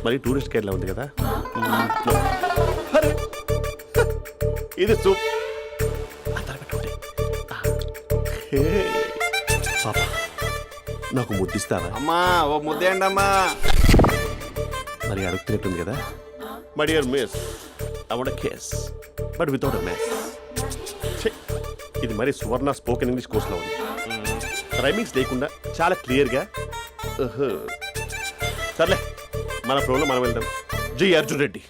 మరి టూరిస్ట్ గైడ్లా ఉంది కదా. ఇది సూప్. పాప నాకు ముద్దిస్తారా? అమ్మా ఓ ముద్దేయండి అమ్మా. మరి అడుగుతున్నట్టుంది కదా. My dear miss, I want a kiss but without a mess. ఇది మరి సువర్ణ స్పోకెన్ ఇంగ్లీష్ కోర్సులో ఉంది. రైమింగ్స్ లేకుండా చాలా క్లియర్గా. సర్లే, మన ప్రోలో మనం వెళ్దాం. జి Arjun Reddy.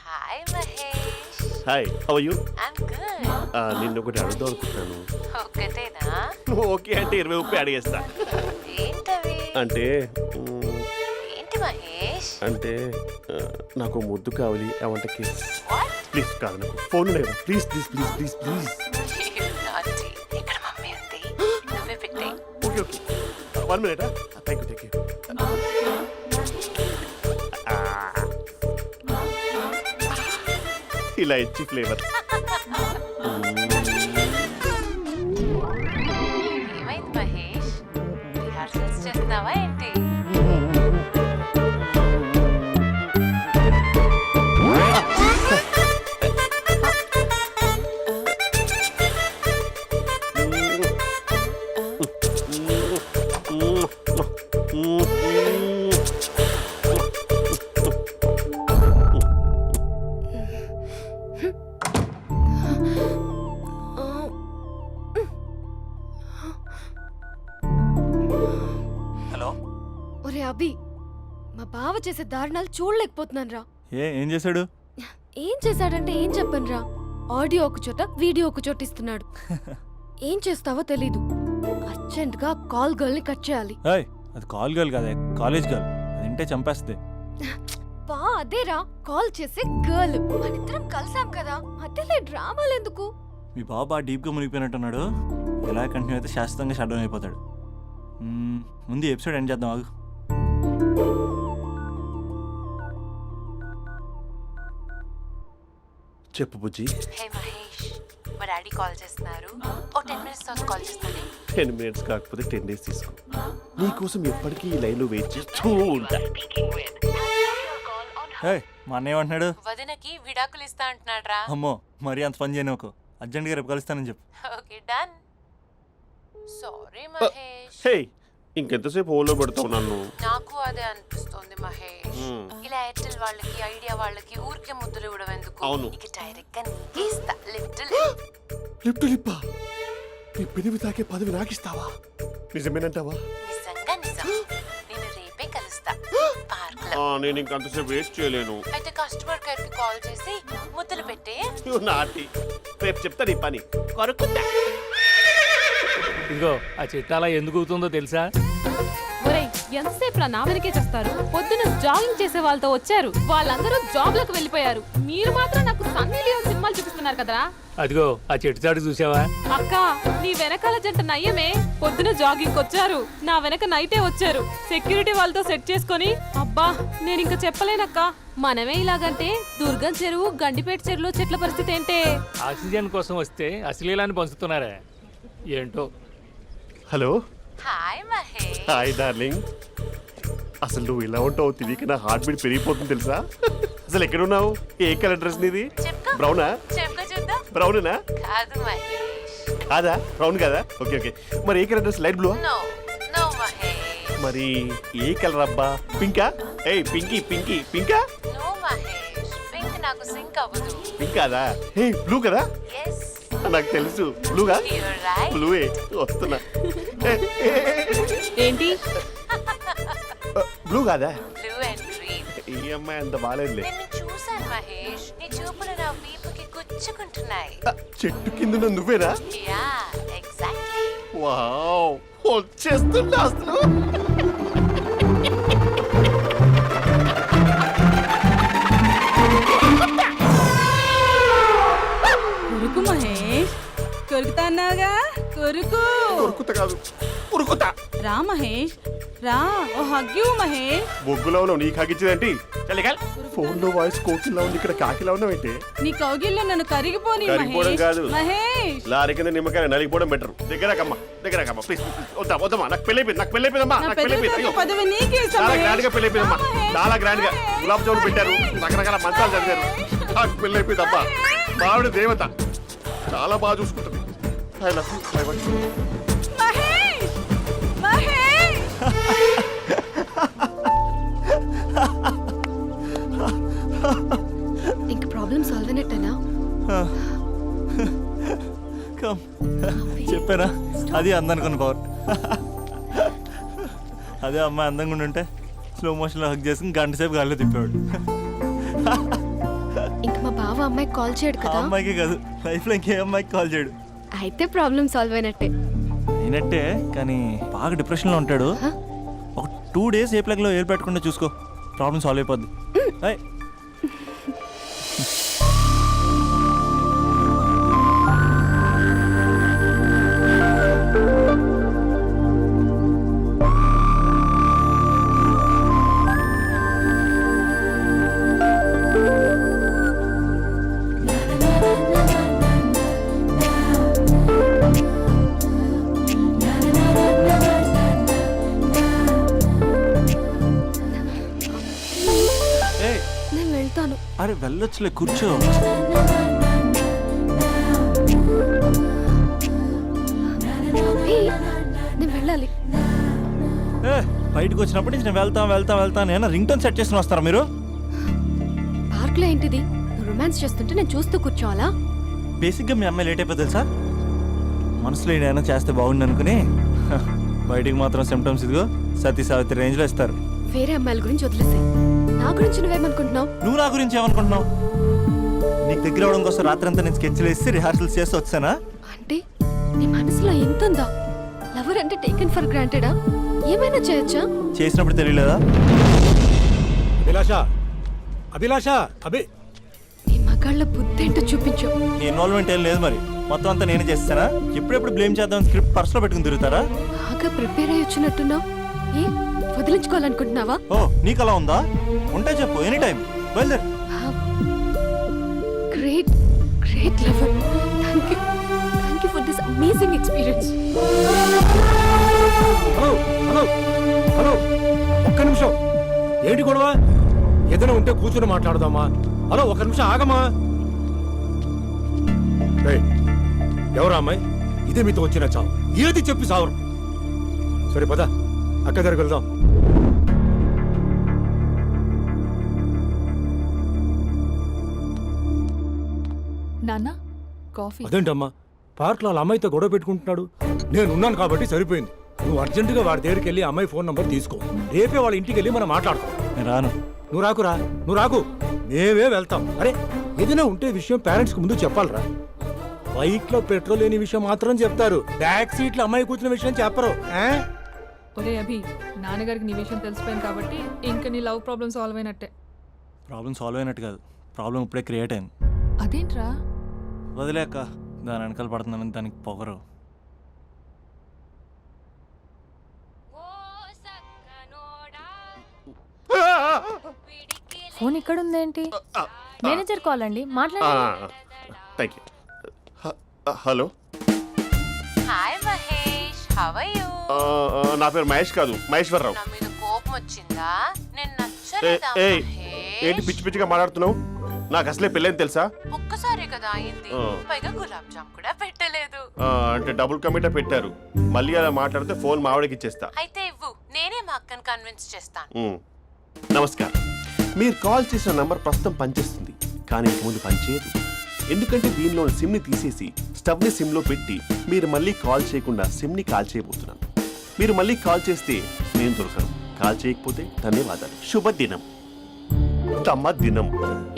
Hi Mahesh. Hi, how are you? I'm good. నిన్ను ఒకటి అడుగుదాం అనుకుంటున్నాను. ఒకటేనా? నువ్వు ఓకే అంటే 20 అడిగేస్తా. ఏంటవి? అంటే ఏంటి మహేష్? అంటే నాకు ముద్దు కావాలి. I want a kiss. What? Please కాదు, నాకు ఫోన్ లేదా. Please please please please please. నాటి ఇక్కడ మమ్మీ ఉంది, నువ్వే పెట్టే. Okay okay, 1 minute. Thank you. ఇలా ఇచ్చి ఫ్లేవర్. ఏమైంది మహేష్? రిహార్సల్స్ చేస్తున్నావా ఏంటి? ఒరే అభి, మా బావ చేసే దారుణాలు చూడలేకపోతున్నాను రా. ఏం చేశాడు? ఏం చేశాడంటే ఏం చెప్పను రా. ఆడియో ఒక చోట, వీడియో ఒక చోట ఇస్తున్నాడు. ఏం చేస్తావో తెలీదు. అర్జెంట్ గా కాల్ గర్ల్ ని కట్ చేయాలి. అది కాల్ గర్ల్ కాదే, కాలేజ్ గర్ల్. అది వింటే చంపేస్తుంది. బా అదేరా, కాల్ చేసే గర్ల్. మనిద్దరం కలిసాం కదా, మధ్యలో డ్రామాలు ఎందుకు? మీ బాబు బాగా డీప్గా మునిగిపోయినట్టున్నాడు. ఎలా కంటిన్యూ అయితే శాశ్వతంగా షట్ డౌన్ అయిపోతాడు. ముందు ఎపిసోడ్ ఎండ్ చేద్దాం, ఆగు. చెప్పు బుజ్జి. హే మహేష్, మా డాడీ కాల్ చేస్తున్నారు. ఓ 10 minutes తర్వాత కాల్ చేస్తాను. 10 minutes కాకపోతే 10 days తీసుకో. నీకోసం ఎప్పటికీ ఈ లైన్లో వెయిట్ చేస్తూ ఉంటా. మా అన్నయ్య ఏమంటున్నాడు? వదినకి విడాకులు ఇస్తా అంటున్నాడు రా. అమ్మో, మరీ అంత పని చేయను. ఒక అర్జెంట్గా రేపు కలుస్తానని చెప్పు. Okay done. సారీ మహేష్. హే, ఇంకెంతసేపు హోల్లో పెడతావు నన్ను? నాకు అదే అనిపిస్తుంది మహేష్. ఇలా ఎయిర్టెల్ వాళ్ళకి, ఐడియా వాళ్ళకి ఊరికే ముద్దులు ఇవ్వడం ఎందుకు? అవును. ఇక డైరెక్ట్ గా నీకే ఇస్తా. లిటిల్ లిప్ టు లిప్పా? నీ పెదవి తాకే పదవి నాకిస్తావా? నిజమేనంటావా? నిజంగా నిజం. నేను రేపే కలుస్తా పార్క్ లో. నేను ఇంకంతసేపు వెయిట్ చేయలేను. అయితే కస్టమర్ కేర్ కి కాల్ చేసి ముద్దులు పెట్టే. నాటి రేపు చెప్తా నీ పని. కొరుకుందా? ఇదిగో ఆ చిట్టాలా ఎందుకు అవుతుందో తెలుసా? ఒరేయ్, ఎంతసేపు నా వెనకే చేస్తారు? పొద్దున జాగింగ్ చేసే వాళ్ళతో వచ్చారు, వాళ్ళందరూ జాబ్ లకు వెళ్ళిపోయారు. మీరు మాత్రం నాకు సన్నీ లియోన్ సినిమాలు చూపిస్తున్నారు కదరా. అదిగో ఆ చెట్టు చాటు చూసావా? అక్క, నీ వెనకాల జంట నయ్యమే. పొద్దున జాగింగ్ వచ్చారు, నా వెనక నైటే వచ్చారు. సెక్యూరిటీ వాళ్ళతో సెట్ చేసుకొని, అబ్బా నేను ఇంకా చెప్పలేనక్క. మనమే ఇలాగంటే దుర్గం చెరువు, గండిపేట చెరువులో చెట్ల పరిస్థితి ఏంటే? ఆక్సిజన్ కోసం వస్తే అశ్లీలాన్ని పంచుతున్నారా ఏంటో. Hello. Hi Mahesh. Hi darling. అసలు నువ్వు ఇలా ఉంటావు తిరిగి నా హార్ట్ బీట్ పెరిగిపోతుంది తెలుసా? అసలు ఎక్కడున్నావు? ఏ కలర్ డ్రెస్ నీది? బ్రౌనా? చెప్పుకో చూద్దాం. బ్రౌనేనా? కాదు మహేష్. కాదా? బ్రౌన్ కదా? Okay okay. మరి ఏ colour dress? Light blue? No no Mahesh. మరి ఏ కలర్ అబ్బా? పింకా? ఏయ్ పింకీ పింకీ పింకా? నో మహేష్, పింక్ నాకు సింక్ అవ్వదు. పింక్ కాదా? ఏ బ్లూ కదా? yes నాకు తెలుసు. బ్లూగా? you're right. బ్లూవే వస్తున్నా. ఏంటి? బ్లూ కాదా? blue and green. ఈ అమ్మాయి అంత బాగాలేదులే. నిన్ను చూశాను మహేష్, నీ చూపులు నా వీపుకి గుచ్చుకుంటున్నాయి. చెట్టు కింద నువ్వేనా? Yeah exactly. వావ్, వచ్చేస్తుందా అసలు? కొరుకు మహేష్, కొరుకుతా అన్నావుగా, కొరుకు. ఉరుకుతా కాదు, ఉరుకుతా. రా మహేష్, రా ఓ హగ్గు మహేష్. బొగ్గులో ఉన్నావు నీకు హగిచ్చిందేంటి ఫోన్ లో వాయిస్ కోకిలా ఉంది, ఇక్కడ కాకిలా ఉన్నావు ఏంటి? నీ కౌగిల్లో నన్ను కరిగిపోని కరిగిపోవడం మహేష్. కాదు. మహేష్ లారీ కింద నిమ్మకాయ నలిగిపోవడం బెటర్. దగ్గరకమ్మా ప్లీజ్ వద్దమ్మా, నాకు పెళ్ళైపోయిందమ్మా నా నాకు పెద్ద పెళ్ళైపోయింది. పదవి నీకే ఇస్తా చాలా మహేష్. గ్రాండ్ గా పెళ్ళైపోయిందమ్మా, చాలా గ్రాండ్ గా గులాబ్ జామున్ పెట్టారు, రకరకాల మంచాలు చదివారు. నాకు పెళ్ళైపోయిందమ్మా, బావిడ దేవత, చాలా బాగా చూసుకుంటుంది. I love you. I want you. Mahesh Mahesh ఇంక ప్రాబ్లం సాల్వ్ అయినట్టేనా? కమ్ చెప్పారా, అది అందనుకున్న పవర్. అదే అమ్మాయి అందంగా ఉండుంటే స్లో మోషన్లో హక్ చేసుకుని గంట సేపు గాల్లో తిప్పేవాడు. ఇంక మా బావ అమ్మాయికి కాల్ చేయడు ఆ కదా? అమ్మాయికే కాదు, లైఫ్లో ఇంకే అమ్మాయికి కాల్ చేయడు. అయితే ప్రాబ్లం సాల్వ్ అయినట్టే. అయినట్టే, కానీ బాగా డిప్రెషన్లో ఉంటాడు. ఒక 2 days ఏ ప్లగ్లో ఏలు పెట్టకుండా చూసుకో, ప్రాబ్లం సాల్వ్ అయిపోద్ది. ఏయ్, ఏయ్, నేను వెళ్తాను. అరే వెళ్ళొచ్చులే, కూర్చో. ఏయ్, నేను వెళ్ళాలి. ఏ బయటకు వచ్చినప్పటి నుంచి నేను వెళ్తా నేను రింగ్ టోన్ సెట్ చేసుకుని వస్తారా మీరు? పార్క్ లో ఏంటిది? నువ్వు రొమాన్స్ చేస్తుంటే నేను చూస్తూ కూర్చోవాలా? బేసిక్గా మీ అమ్మాయి లేట్ అయిపోతుంది సార్, మనసులో ఏదైనా చేస్తే బాగుండు అనుకుని బయటికి మాత్రం సిమ్టమ్స్ ఇదిగో సతీ సావిత్రి రేంజ్లో ఇస్తారు. వేరే అమ్మాయిల గురించి వదిలేసే, నా గురించి నువ్వేమనుకుంటున్నావు? నువ్వు నా గురించి ఏమనుకుంటున్నావు? నీకు దగ్గర అవడం కోసం రాత్రంతా నేను స్కెచ్లు వేసి రిహార్సల్స్ చేసి వచ్చానా? అంటే నీ మనసులో ఎంత ఉందా? లవర్ అంటే టేకెన్ ఫర్ గ్రాంటెడా? ఏమైనా చేయొచ్చా? చేసినప్పుడు తెలియలేదా? అభిలాష నీ మగాళ్ళ బుద్ధి ఏంటో చూపించు. నీ ఇన్వాల్వ్మెంట్ ఏం లేదు మరి, మొత్తం అంతా నేనే చేస్తానా? ఎప్పుడెప్పుడు బ్లేమ్ చేద్దాం స్క్రిప్ట్ పర్సులో పెట్టుకుని తిరుగుతారా? బాగా ప్రిపేర్ అయ్యి వచ్చినట్టున్నావు. ఏ వదిలించుకోవాలనుకుంటున్నావా? ఓ నీకు అలా ఉందా? ఉంటే చెప్పు, ఎనీ టైం బయలుదేరు. Great great lover. Thank you for this amazing experience. Hello ఒక్క నిమిషం, ఏంటి గొడవ? ఏదైనా ఉంటే కూర్చొని మాట్లాడదామా? హలో ఒక్క నిమిషం ఆగమా. ఎవరా అమ్మాయి? ఇదే మీతో వచ్చిన చావు, ఏది చెప్పి సావరు. సరే పద అక్క దగ్గరికి వెళ్దాం. నాన్న కాఫీ. అదేంటమ్మా పార్క్లో వాళ్ళ అమ్మాయితో గొడవ పెట్టుకుంటున్నాడు? నేను ఉన్నాను కాబట్టి సరిపోయింది. నువ్వు అర్జెంటుగా వాడి దగ్గరికి వెళ్ళి అమ్మాయి ఫోన్ నంబర్ తీసుకో, రేపే వాళ్ళ ఇంటికి వెళ్ళి మనం మాట్లాడతాం. నేను రాను. నువ్వు రాకు, మేమే వెళ్తాం. అరే ఏదైనా ఉంటే విషయం పేరెంట్స్ కి ముందు చెప్పాలరా. బైక్ లో పెట్రోల్ లేని విషయం మాత్రం చెప్తారు, బ్యాక్ సీట్ లో అమ్మాయి కూర్చున్న విషయం చెప్పరు. ఒరే అభి, నాన్నగారికి నీ విషయం తెలిసిపోయింది కాబట్టి ఇంకా నీ లవ్ ప్రాబ్లమ్ సాల్వ్ అయినట్టే. ప్రాబ్లం సాల్వ్ అయినట్టు కాదు, ప్రాబ్లం ఇప్పుడే క్రియేట్ అయింది. అదేంట్రా? వదిలేక దాని వెనకాల పడుతుందని దానికి పొగరు. ఫోన్ ఇక్కడ ఉందేంటి? మేనేజర్ కాల్ అండి, మాట్లాడండి. Thank you. Hello, hi Mahesh, how are you? నా పేరు మహేష్ కాదు, మహేశ్వరరావు. నా మీద కోపం వచ్చిందా? నేను నచ్చలేదా ఏయ్, ఏంటి మహేష్? పిచ్చి పిచ్చిగా మాట్లాడుతున్నావు? నాకు అసలే పెళ్ళని తెలుసా? ఒక్కసారి కదా అయింది, పైగా గులాబ్ జామ్ కూడా పెట్టలేదు. అంటే డబుల్ కమిటా పెట్టారు. మళ్ళీ అలా మాట్లాడితే ఫోన్ మావిడకి ఇచ్చేస్తా. అయితే ఇవ్వు, నేనే మా అక్కని కన్విన్స్ చేస్తాను. నమస్కారం, మీరు కాల్ చేసిన నంబర్ ప్రస్తుతం పనిచేస్తుంది, కానీ ఇంక ముందు పనిచేయదు. ఎందుకంటే దీనిలో సిమ్ని తీసేసి స్టవ్ని సిమ్లో పెట్టి మీరు మళ్ళీ కాల్ చేయకుండా సిమ్ని కాల్ చేయబోతున్నాను. మీరు మళ్ళీ కాల్ చేస్తే నేను దొరకను, కాల్ చేయకపోతే ధన్యవాదాలు. శుభదినం. తమ దినం.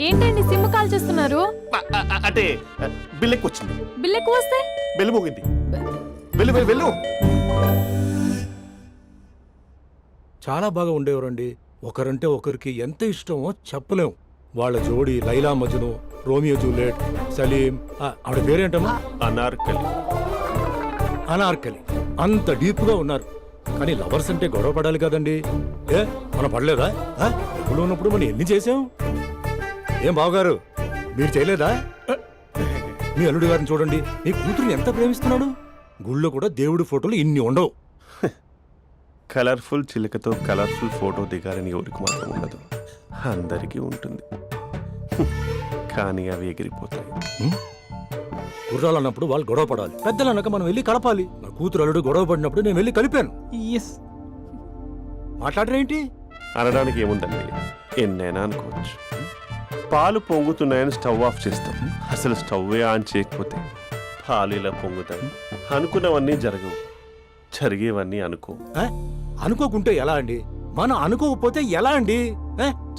ఏంటండి సిమ్ కాల్ చేస్తున్నారు? అంటే బిల్ ఎక్కువ వచ్చింది. బిల్ ఎక్కువ వస్తే? బెల్లు మోగింది. వెళ్ళు. చాలా బాగా ఉండేవారండి. ఒకరంటే ఒకరికి ఎంత ఇష్టమో చెప్పలేం. వాళ్ళ జోడి లైలా మజ్ను, రోమియో జూలియట్, సలీం, ఆవిడ పేరేంటమ్మా? అనార్కలి. అనార్కలి. అంత డీప్ గా ఉన్నారు. కానీ లవర్స్ అంటే గొడవ పడాలి కదండి. ఏ మనం పడలేదా? డబ్బులు ఉన్నప్పుడు మనం ఎన్ని చేసాం? ఏం బావగారు మీరు చేయలేదా? మీ అల్లుడి గారిని చూడండి, మీ కూతురుని ఎంత ప్రేమిస్తున్నాడు. గుళ్ళో కూడా దేవుడి ఫోటోలు ఇన్ని ఉండవు. కలర్ఫుల్ చిలుకతో కలర్ఫుల్ ఫోటో దిగాలని ఎవరికి మాత్రం ఉండదు, అందరికీ ఉంటుంది. కానీ అవి ఎగిరిపోతాయి. గుర్రాలు అన్నప్పుడు వాళ్ళు గొడవ పడాలి, పెద్దలు అన్నాక మనం వెళ్ళి కలపాలి. నా కూతురు అల్లుడు గొడవ పడినప్పుడు నేను వెళ్ళి కలిపాను. మాట్లాడరేంటి? అనడానికి ఏముందండి, ఎన్నైనా అనుకోవచ్చు. పాలు పొంగుతున్నాయని స్టవ్ ఆఫ్ చేస్తాం, అసలు స్టవ్వే ఆన్ చేయకపోతే పాలు ఇలా పొంగుతాయి. అనుకున్నవన్నీ జరగవు, జరిగేవన్నీ అనుకో. అనుకోకుంటే ఎలా అండి? మనం అనుకోకపోతే ఎలా అండి?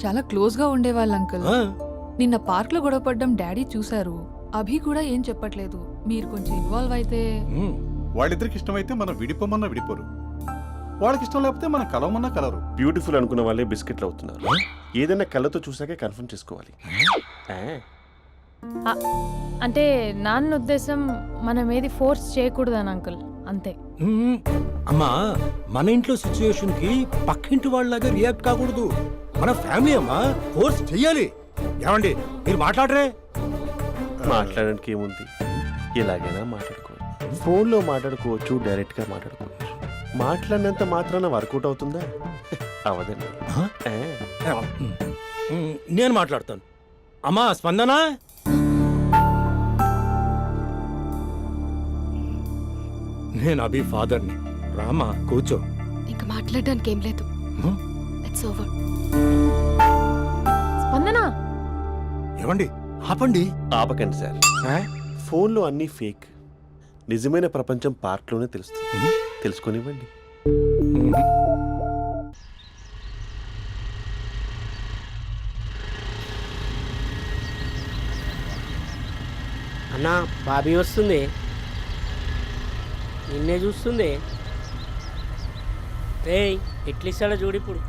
చాలా క్లోజ్ గా ఉండేవాళ్ళు అంకుల్. నిన్న పార్క్ లో గొడవపడ్డం డాడీ చూశారు. అభి కూడా ఏం చెప్పట్లేదు. మీరు కొంచెం ఇన్వాల్వ్ అయితే. వాళ్ళిద్దరికి ఇష్టమైతే మనం విడిపోమన్నా విడిపోరు, వాళ్ళకి ఇష్టం లేకపోతే మనం కలవమన్నా కలరు. బ్యూటిఫుల్ అనుకున్న వాళ్ళే బిస్కెట్లు అవుతున్నారు. ఏదైనా కళ్ళతో చూసాకే కన్ఫర్మ్ చేసుకోవాలి. అంటే నాన్న ఉద్దేశం మనం ఏది ఫోర్స్ చేయకూడదని అంకుల్, అంతే. అమ్మా, మన ఇంట్లో సిచ్యుయేషన్ కి పక్కింటి వాళ్ళలాగా రియాక్ట్ కాకూడదు. మన ఫ్యామిలీ అమ్మా, ఫోర్స్ చెయ్యాలి. ఏమండి మీరు మాట్లాడరే? మాట్లాడడానికి ఏముంది, ఎలాగైనా మాట్లాడుకోవచ్చు. ఫోన్లో మాట్లాడుకోవచ్చు, డైరెక్ట్గా మాట్లాడుకోవచ్చు. మాట్లాడినంత మాత్రాన వర్కౌట్ అవుతుందా? అవదండి. నేను మాట్లాడతాను. అమ్మా స్పందన, నేను అభి ఫాదర్ని. రామా కూర్చో. ఇంకా మాట్లాడడానికి ఏం లేదు. It's over. స్పందన, ఏమండి ఆపండి. ఆపకండి సార్, ఫోన్లో అన్నీ ఫేక్. నిజమైన ప్రపంచం పార్ట్లోనే తెలుస్తుంది, తెలుసుకొనివ్వండి. అన్నా బాబీ వస్తుంది, నిన్నే చూస్తుంది. రేయ్ ఎట్లిస్తాడో చూడు ఇప్పుడు.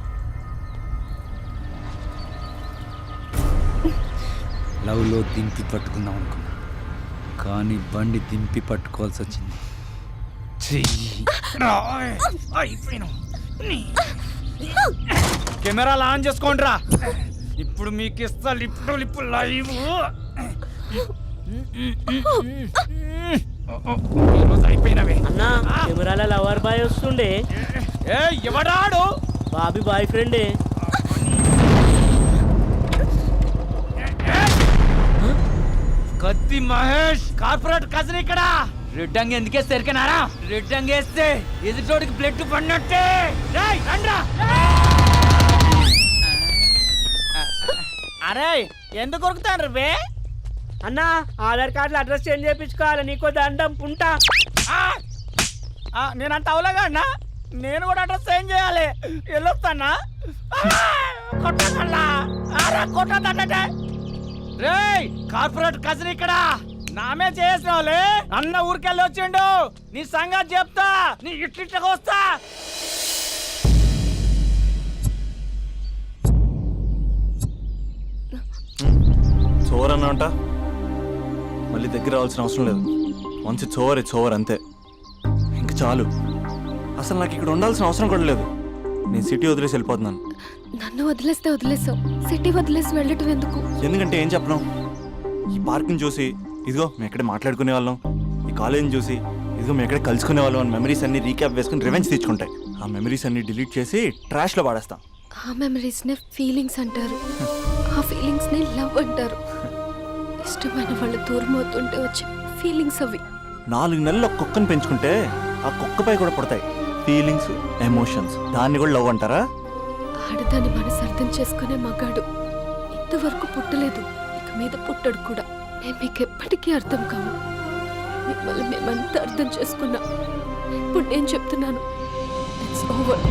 లవ్లో దింపి పట్టుకుందాం అనుకున్నా, కానీ బండి దింపి పట్టుకోవాల్సి వచ్చింది. కెమెరాలు ఆన్ చేసుకోండిరా, ఇప్పుడు మీకు ఇస్తా లిప్పు లైవ్. అయిపోయినవే అన్నా, కెమెరాల లవర్ బాయ్ వస్తుండే. ఎవడాడు? బాబీ బాయ్ ఫ్రెండే. కత్తి మహేష్ కార్పొరేట్ కజన్ ఇక్కడ. రెడ్డంగి ఎందుకే సరికనారా? రెడ్డంగి వేస్తే ఎదుటోడికి బ్లడ్ పడినట్టే. అరే ఎందుకు కొరుకుతాను రే? అన్నా ఆధార్ కార్డులో అడ్రస్ చేంజ్ చేయించుకోవాలి, నీకో దండం పుంటా. నేనంత అవలేగా అన్నా, నేను కూడా అడ్రస్ చేంజ్ చేయాలి. వెళ్ళొస్తానా? కొట్టా రేయ్ కార్పొరేట్ కజన్ ఇక్కడ. నామే చేసిన వాళ్ళే అన్న ఊరికెళ్ళి వచ్చిండు. నీ సంగతి చెప్తా, నీ ఇట్లిట్లకి వస్తా. చోర్ అన్నంట మళ్ళీ దగ్గర రావాల్సిన అవసరం లేదు. వన్స్ ఇట్స్ ఓవర్ అంతే. ఇంక చాలు. అసలు నాకు ఇక్కడ ఉండాల్సిన అవసరం కూడా లేదు. నేను సిటీ వదిలేసి వెళ్ళిపోతున్నాను. నన్ను వదిలేస్తే వదిలేసావు, సిటీ వదిలేసి వెళ్ళటం ఎందుకు? ఎందుకంటే ఏం చెప్పను, ఈ పార్క్ని చూసి ఇదిగో మేము ఎక్కడే మాట్లాడుకునే వాళ్ళం, ఈ కాలేజీని చూసి ఇదిగో మేము ఎక్కడే కలుసుకునే వాళ్ళం అని మెమరీస్ అన్ని రీక్యాప్ వేసుకుని రివెంజ్ తెచ్చుకుంటాయి. ఆ మెమరీస్ అన్ని డిలీట్ చేసి ట్రాష్లో పాడేస్తాం. ఆ మెమరీస్నే ఫీలింగ్స్ అంటారు, ఆ ఫీలింగ్స్నే లవ్ అంటారు. ఇష్టమైన వాళ్ళు దూరం అవుతుంటే వచ్చే ఫీలింగ్స్ అవి. 4 నెలలు ఒక కుక్కను పెంచుకుంటే ఆ కుక్కపై కూడా పడతాయి ఫీలింగ్స్, ఎమోషన్స్. దాన్ని కూడా లవ్ అంటారా? ఆడదాన్ని మనసు అర్థం చేసుకునే మగాడు ఇంతవరకు పుట్టలేదు, ఇక మీద పుట్టడు కూడా. మేము మీకు ఎప్పటికీ అర్థం కాము. మిమ్మల్ని మేమంతా అర్థం చేసుకున్నాం. ఇప్పుడు నేను చెప్తున్నాను, ఇట్స్ ఓవర్.